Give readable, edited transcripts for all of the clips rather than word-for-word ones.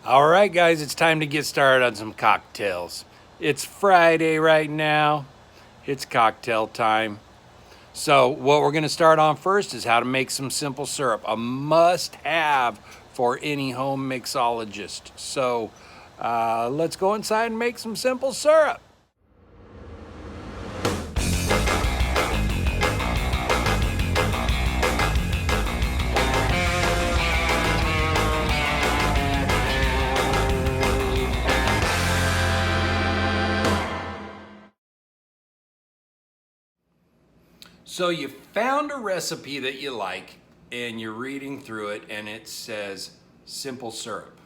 All right, guys, it's time to get started on some cocktails. It's Friday right now. It's cocktail time. So what we're going to start on first is how to make some simple syrup, a must-have for any home mixologist. So let's go inside and make some simple syrup. So you found a recipe that you like and you're reading through it and it says simple syrup.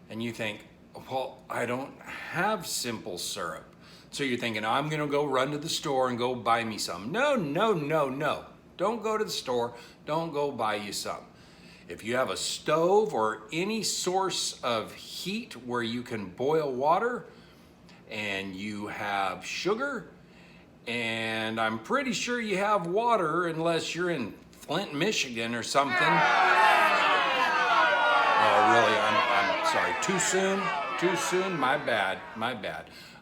And you think, well, I don't have simple syrup. So you're thinking, I'm gonna go run to the store and go buy me some. No. Don't go to the store, don't go buy you some. If you have a stove or any source of heat where you can boil water and you have sugar, and I'm pretty sure you have water unless you're in Flint, Michigan or something. Oh, really? I'm sorry. Too soon? Too soon? My bad.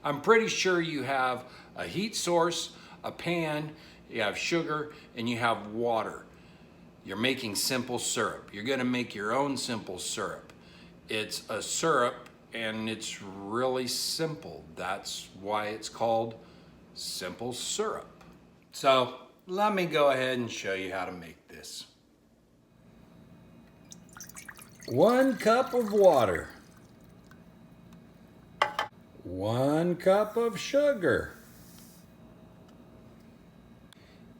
I'm pretty sure you have a heat source, a pan, you have sugar, and you have water. You're making simple syrup. You're gonna make your own simple syrup. It's a syrup and it's really simple. That's why it's called simple syrup. So let me go ahead and show you how to make this. 1 cup of water, 1 cup of sugar,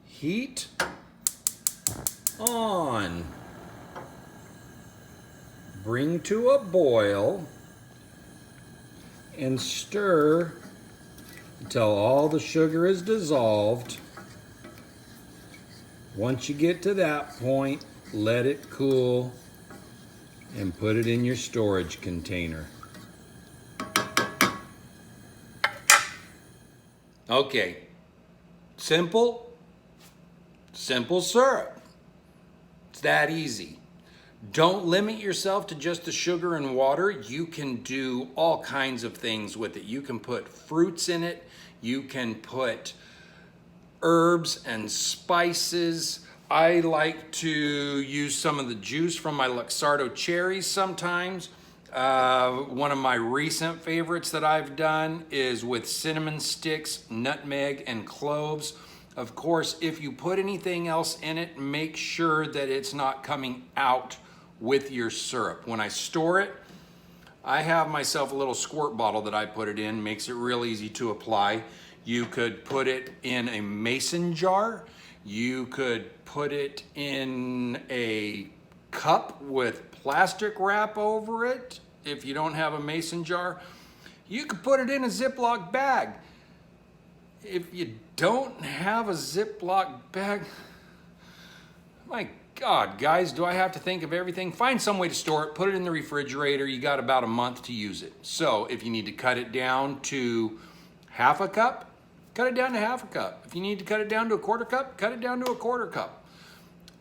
heat on, bring to a boil, and stir until all the sugar is dissolved. Once you get to that point, let it cool and put it in your storage container. Okay, simple syrup. It's that easy. Don't limit yourself to just the sugar and water. You can do all kinds of things with it. You can put fruits in it. You can put herbs and spices. I like to use some of the juice from my Luxardo cherries sometimes. One of my recent favorites that I've done is with cinnamon sticks, nutmeg, and cloves. Of course, if you put anything else in it, make sure that it's not coming out with your syrup. When I store it, I have myself a little squirt bottle that I put it in, makes it real easy to apply. You could put it in a mason jar. You could put it in a cup with plastic wrap over it. If you don't have a mason jar, you could put it in a Ziploc bag. If you don't have a Ziploc bag, my God, guys, do I have to think of everything? Find some way to store it, put it in the refrigerator. You got about a month to use it. So if you need to cut it down to half a cup, cut it down to half a cup. If you need to cut it down to a quarter cup, cut it down to a quarter cup.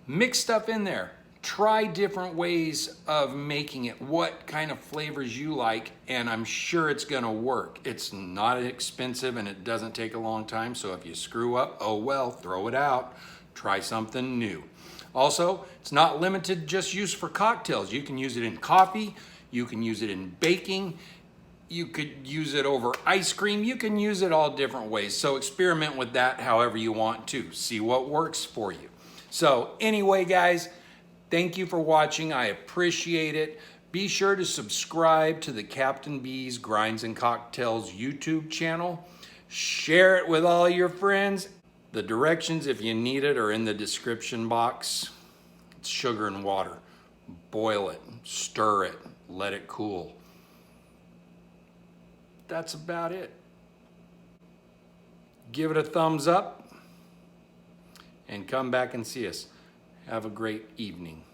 Mix stuff in there. Try different ways of making it, what kind of flavors you like, and I'm sure it's gonna work. It's not expensive and it doesn't take a long time, so if you screw up, oh well, throw it out. Try something new. Also, it's not limited just use for cocktails. You can use it in coffee, you can use it in baking, you could use it over ice cream, you can use it all different ways. So experiment with that however you want to. See what works for you. So anyway, guys, thank you for watching. I appreciate it. Be sure to subscribe to the Captain B's Grinds and Cocktails YouTube channel. Share it with all your friends. The directions, if you need it, are in the description box. It's sugar and water. Boil it, stir it, let it cool. That's about it. Give it a thumbs up and come back and see us. Have a great evening.